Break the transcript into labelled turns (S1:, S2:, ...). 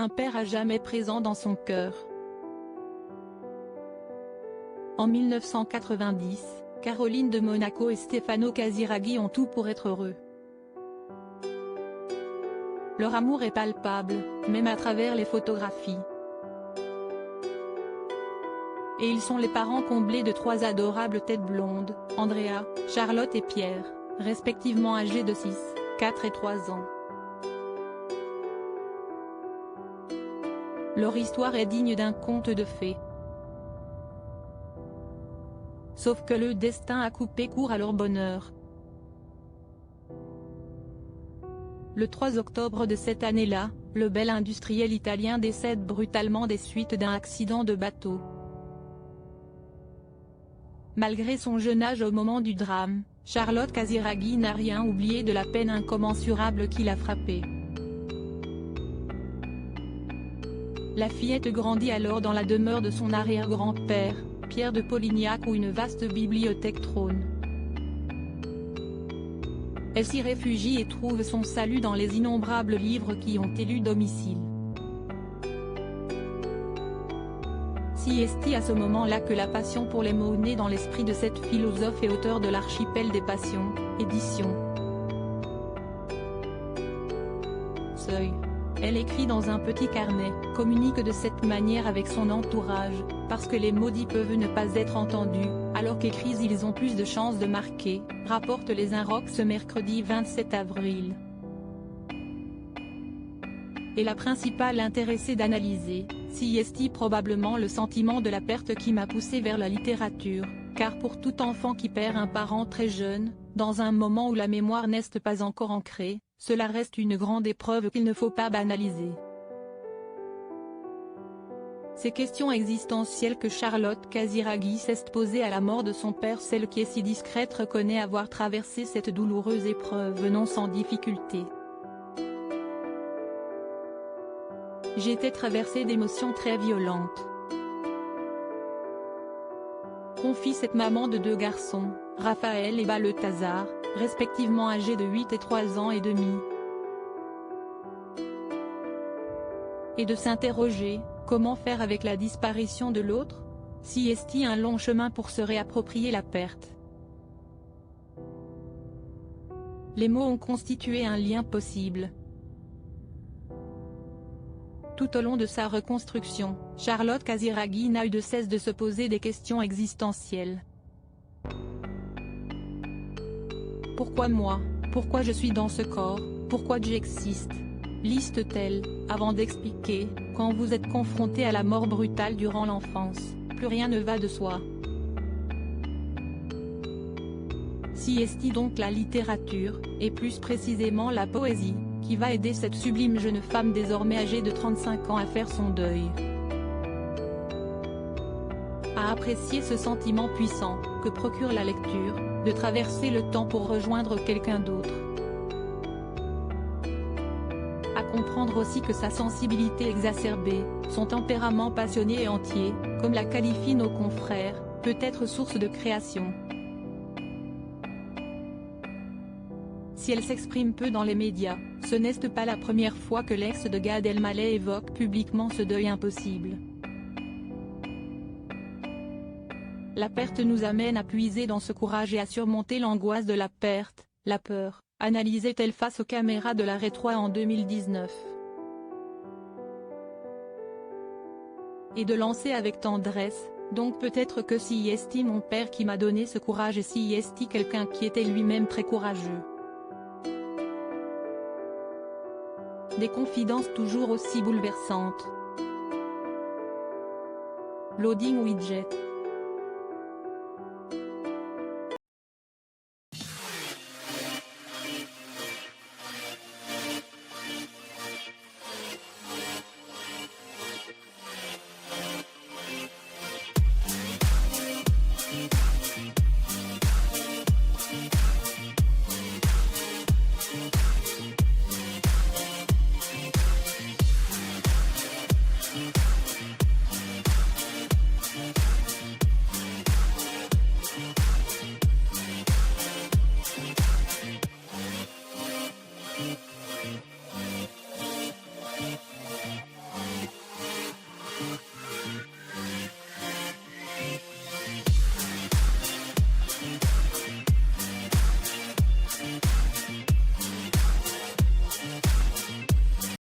S1: un père à jamais présent dans son cœur. En 1990, Caroline de Monaco et Stefano Casiraghi ont tout pour être heureux. Leur amour est palpable, même à travers les photographies. Et ils sont les parents comblés de 3 adorables têtes blondes, Andrea, Charlotte et Pierre, respectivement âgés de 6, 4 et 3 ans. Leur histoire est digne d'un conte de fées. Sauf que le destin a coupé court à leur bonheur. Le 3 octobre de cette année-là, le bel industriel italien décède brutalement des suites d'un accident de bateau. Malgré son jeune âge au moment du drame, Charlotte Casiraghi n'a rien oublié de la peine incommensurable qui l'a frappée. La fillette grandit alors dans la demeure de son arrière-grand-père, Pierre de Polignac, où une vaste bibliothèque trône. Elle s'y réfugie et trouve son salut dans les innombrables livres qui ont élu domicile. Si est à ce moment-là que la passion pour les mots naît dans l'esprit de cette philosophe et auteure de l'Archipel des Passions, édition Seuil. Elle écrit dans un petit carnet, communique de cette manière avec son entourage, parce que les maudits peuvent ne pas être entendus, alors qu'écrits ils ont plus de chances de marquer, rapporte Les Inrocks ce mercredi 27 avril. Et la principale intéressée d'analyser, si est probablement le sentiment de la perte qui m'a poussé vers la littérature, car pour tout enfant qui perd un parent très jeune, dans un moment où la mémoire n'est pas encore ancrée, cela reste une grande épreuve qu'il ne faut pas banaliser. Ces questions existentielles que Charlotte Casiraghi s'est posées à la mort de son père, celle qui est si discrète reconnaît avoir traversé cette douloureuse épreuve non sans difficulté. J'étais traversée d'émotions très violentes. Confie cette maman de 2 garçons, Raphaël et Balthazar, respectivement âgés de 8 et 3 ans et demi. Et de s'interroger, comment faire avec la disparition de l'autre? Si est un long chemin pour se réapproprier la perte. Les mots ont constitué un lien possible. Tout au long de sa reconstruction, Charlotte Casiraghi n'a eu de cesse de se poser des questions existentielles. Pourquoi moi? Pourquoi je suis dans ce corps? Pourquoi j'existe? Liste-t-elle, avant d'expliquer, quand vous êtes confronté à la mort brutale durant l'enfance, plus rien ne va de soi. Si est donc la littérature, et plus précisément la poésie, qui va aider cette sublime jeune femme désormais âgée de 35 ans à faire son deuil. À apprécier ce sentiment puissant, que procure la lecture, de traverser le temps pour rejoindre quelqu'un d'autre. À comprendre aussi que sa sensibilité exacerbée, son tempérament passionné et entier, comme la qualifient nos confrères, peut être source de création. Si elle s'exprime peu dans les médias, ce n'est pas la première fois que l'ex de Gad Elmaleh évoque publiquement ce deuil impossible. La perte nous amène à puiser dans ce courage et à surmonter l'angoisse de la perte, la peur, analysait-elle face aux caméras de la Rétro en 2019. Et de lancer avec tendresse, donc peut-être que si est mon père qui m'a donné ce courage et si est quelqu'un qui était lui-même très courageux. Des confidences toujours aussi bouleversantes. Loading widget.